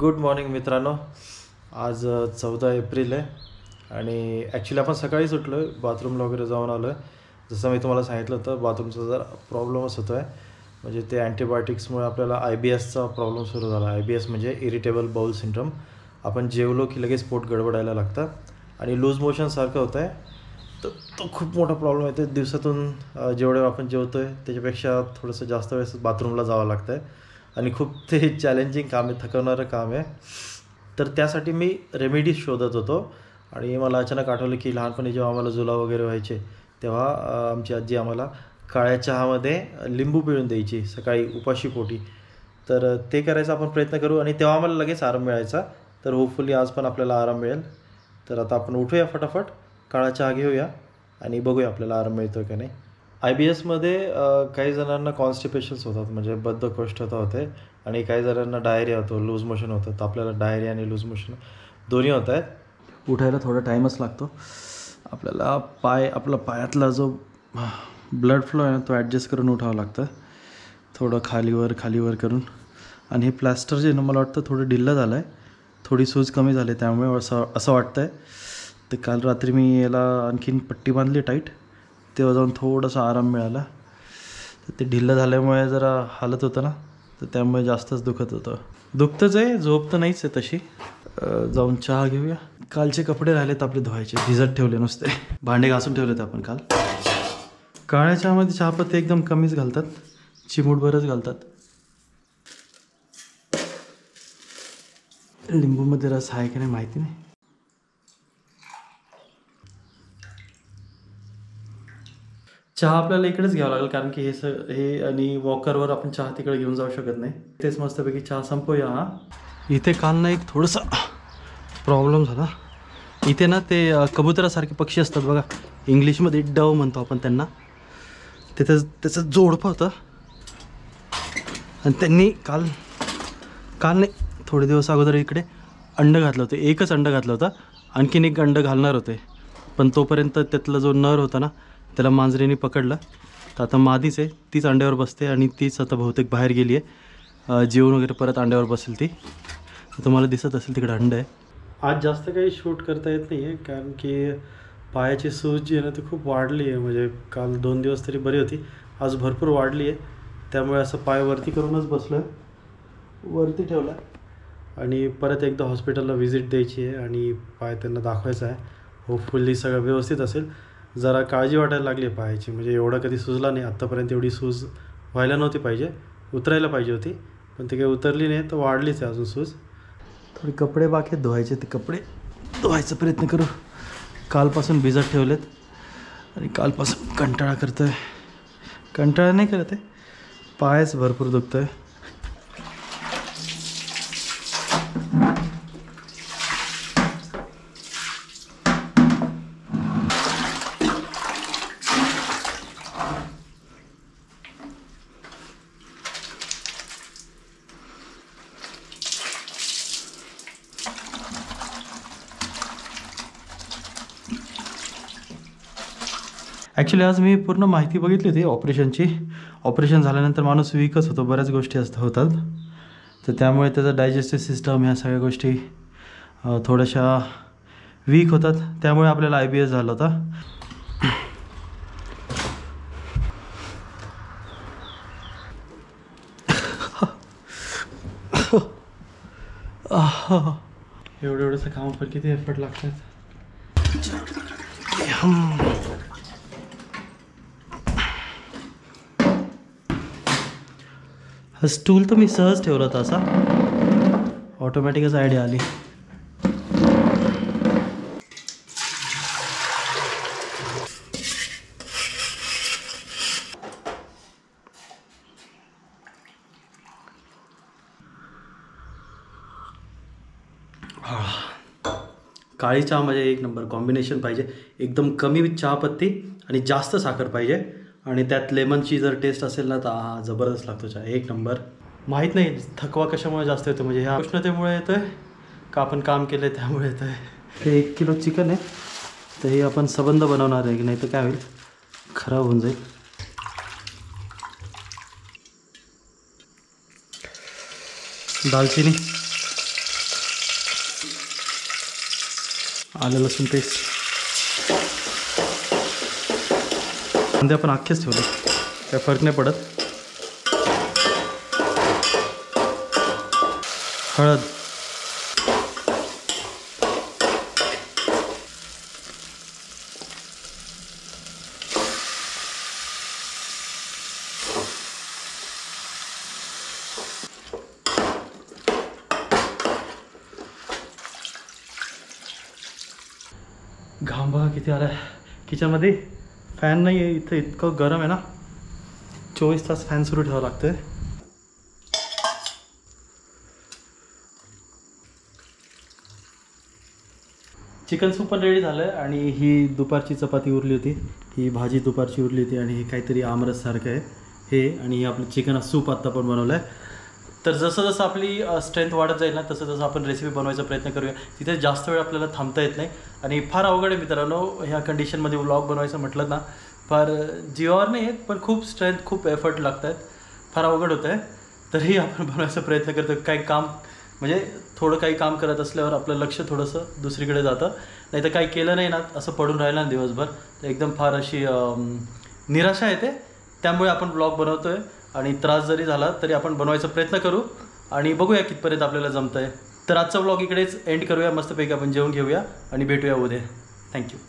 Good morning मित्रांनो. आज 14 April आहे आणि ॲक्च्युली आपण सकाळीच उठलो आहे, बाथरूमला वगैरे जाऊन आलो आहे. जसं मी तुम्हाला सांगितलं होतं बाथरूमचा जरा प्रॉब्लेमच होतो आहे. म्हणजे ते अँटीबायोटिक्समुळे आपल्याला IBSचा प्रॉब्लेम सुरू झाला. IBS म्हणजे इरिटेबल बाउल सिंड्रोम. आपण जेवलो की लगेच पोट गडबडायला लागतं आणि लूज मोशनसारखं होतं आहे. तर तो खूप मोठा प्रॉब्लेम आहे. ते दिवसातून जेवढे आपण जेवतो आहे त्याच्यापेक्षा थोडंसं जास्त वेळेस बाथरूमला जावं लागतं आहे आणि खूप ते चॅलेंजिंग काम आहे, थकवणारं काम आहे. तर त्यासाठी मी रेमेडीज शोधत होतो आणि मला अचानक आठवलं की लहानपणी जेव्हा आम्हाला जुलाब वगैरे व्हायचे तेव्हा आमची आजी आम्हाला काळ्या चहामध्ये लिंबू पिळून द्यायची सकाळी उपाशी पोटी. तर ते करायचा आपण प्रयत्न करू आणि तेव्हा आम्हाला लगेच आराम मिळायचा. तर होपफुली आज पण आपल्याला आराम मिळेल. तर आता आपण उठूया फटाफट, काळा चहा घेऊया आणि बघूया आपल्याला आराम मिळतो की नाही. IBSमध्ये काही जणांना कॉन्स्टिपेशन्स होतात, म्हणजे बद्धकोष्ठता होते आणि काही जणांना डायरिया होतो, लूज मोशन होतं. तर आपल्याला डायरिया आणि लूज मोशन दोन्ही होत आहेत. उठायला थोडा टाईमच लागतो आपल्याला. आपला पायातला जो ब्लड फ्लो आहे ना तो ॲडजस्ट करून उठावं लागतं, थोडं खालीवर करून. आणि हे प्लॅस्टर जे ना मला वाटतं थोडं ढिल्लं झालं आहे, थोडी सूज कमी झाली त्यामुळे असं वाटतं आहे. तर काल रात्री मी याला आणखीन पट्टी बांधली टाईट, तेव्हा जाऊन थोडासा आराम मिळाला. तर ते ढिल्लं झाल्यामुळे जरा हालत होतं ना, तर त्यामुळे जास्तच दुखत होतं. दुखतंच आहे, झोप तर नाहीच आहे तशी. जाऊन चहा घेऊया. कालचे कपडे राहिलेत आपले धुवायचे, भिजत ठेवले नुसते. भांडे घासून ठेवलेत आपण काल. काळ्या चहामध्ये चहापत्ती एकदम कमीच घालतात, चिमूटभरच घालतात. लिंबूमध्ये रस आहे की नाही माहिती नाही. चहा आपल्याला इकडेच घ्यावं लागेल कारण की हे आणि वॉकरवर आपण चहा तिकडे घेऊन जाऊ शकत नाही. तेच मस्तपैकी चहा संपवूया. हा इथे काल ना एक थोडासा प्रॉब्लेम झाला. इथे ना ते कबुतरासारखे पक्षी असतात बघा, इंग्लिशमध्ये डव म्हणतो आपण त्यांना. त्याचं जोडपं होतं आणि त्यांनी काल नाही थोडे दिवस अगोदर इकडे अंड घातलं होतं. एकच अंड घातलं होतं, आणखीन एक अंड घालणार होते. पण तोपर्यंत त्यातला जो नर होता ना त्याला मांजरीने पकडलं. तर आता मादीच आहे, तीच अंड्यावर बसते आणि तीच आता बहुतेक बाहेर गेली आहे. जेवण वगैरे परत अंड्यावर बसेल ती. तुम्हाला दिसत असेल तिकडे अंड आहे. आज जास्त काही शूट करता येत नाही आहे कारण की पायाची सूज जी आहे ना ती खूप वाढली आहे. म्हणजे काल 2 दिवस तरी बरी होती, आज भरपूर वाढली आहे. त्यामुळे असं पाय वरती करूनच बसलो आहे, वरती ठेवला आणि परत एकदा हॉस्पिटलला व्हिजिट द्यायची आहे आणि पाय त्यांना दाखवायचा आहे. होपफुली सगळं व्यवस्थित असेल. जरा काळजी वाटायला लागली आहे पायाची, म्हणजे एवढा कधी सुजला नाही आत्तापर्यंत. एवढी सूज व्हायला नव्हती पाहिजे, उतरायला पाहिजे होती, पण ती काही उतरली नाही, तर वाढलीच आहे अजून सूज. थोडे कपडे बाकी धुवायचे, ते कपडे धुवायचा प्रयत्न करू. कालपासून भिजत ठेवलेत आणि कालपासून कंटाळा करतो आहे. कंटाळा नाही करत आहे, पायच भरपूर दुखतो आहे. ॲक्च्युली आज मी पूर्ण माहिती बघितली होती ऑपरेशनची. ऑपरेशन झाल्यानंतर माणूस वीकच होतो, बऱ्याच गोष्टी होतात. तर त्यामुळे त्याचं डायजेस्टिव्ह सिस्टम ह्या सगळ्या गोष्टी थोड्याशा वीक होतात. त्यामुळे आपल्याला IBS झाला होता. एवढंसं काम पण किती एफर्ट लागतात. हा स्टूल तर मी सहज ठेवला होता, असा ऑटोमॅटिकच आयडिया आली. काळी चहा म्हणजे एक नंबर कॉम्बिनेशन पाहिजे. एकदम कमी चहापत्ती आणि जास्त साखर पाहिजे आणि त्यात लेमनची जर टेस्ट असेल ना तर जबरदस्त लागतो चहा, एक नंबर. माहीत नाही थकवा कशामुळे जास्त येतो, म्हणजे ह्या उष्णतेमुळे येतो आहे का आपण काम केलं आहे त्यामुळे येतो आहे. हे 1 किलो चिकन आहे, तर हे आपण सबंध बनवणार आहे की नाही तर काय होईल, खराब होऊन जाईल. दालचिनी आलं लसूण पेस्ट, कांदे आपण अख्खेच ठेवले, काय फरक नाही पडत. हळद, घाम बघा किती आला आहे. किचनमध्ये फॅन नाही आहे, इथं इतकं गरम आहे ना, 24 तास फॅन सुरू ठेवावं लागतं. चिकन सूप पण रेडी झालं आहे आणि ही दुपारची चपाती उरली होती, ही भाजी दुपारची उरली होती आणि हे काहीतरी आमरससारखं आहे हे, आणि हे आपलं चिकन सूप आत्ता पण बनवलं आहे. तर जसं जसं आपली स्ट्रेंथ वाढत जाईल ना, तसं तसं आपण रेसिपी बनवायचा प्रयत्न करूया. तिथे जास्त वेळ आपल्याला थांबता येत नाही आणि फार अवघड आहे मित्रांनो ह्या कंडिशनमध्ये व्लॉग बनवायचं म्हटलं ना, फार जीवावर नाही येत, पण खूप स्ट्रेंथ, खूप एफर्ट लागत आहेत, फार अवघड होतं आहे. तरी आपण बनवायचा प्रयत्न करतो. काही काम म्हणजे थोडं काही काम करत असल्यावर आपलं लक्ष थोडंसं दुसरीकडे जातं. नाही तर काही केलं नाही ना, असं पडून राहिलं ना दिवसभर, तर एकदम फार अशी निराशा येते. त्यामुळे आपण ब्लॉग बनवतो आहे आणि त्रास जरी झाला तरी आपण बनवायचा प्रयत्न करू आणि बघूया कितपर्यंत आपल्याला जमतं आहे. तर आजचा ब्लॉग इकडेच एंड करूया. मस्तपैकी आपण जेवून घेऊया आणि भेटूया उद्या. थँक्यू.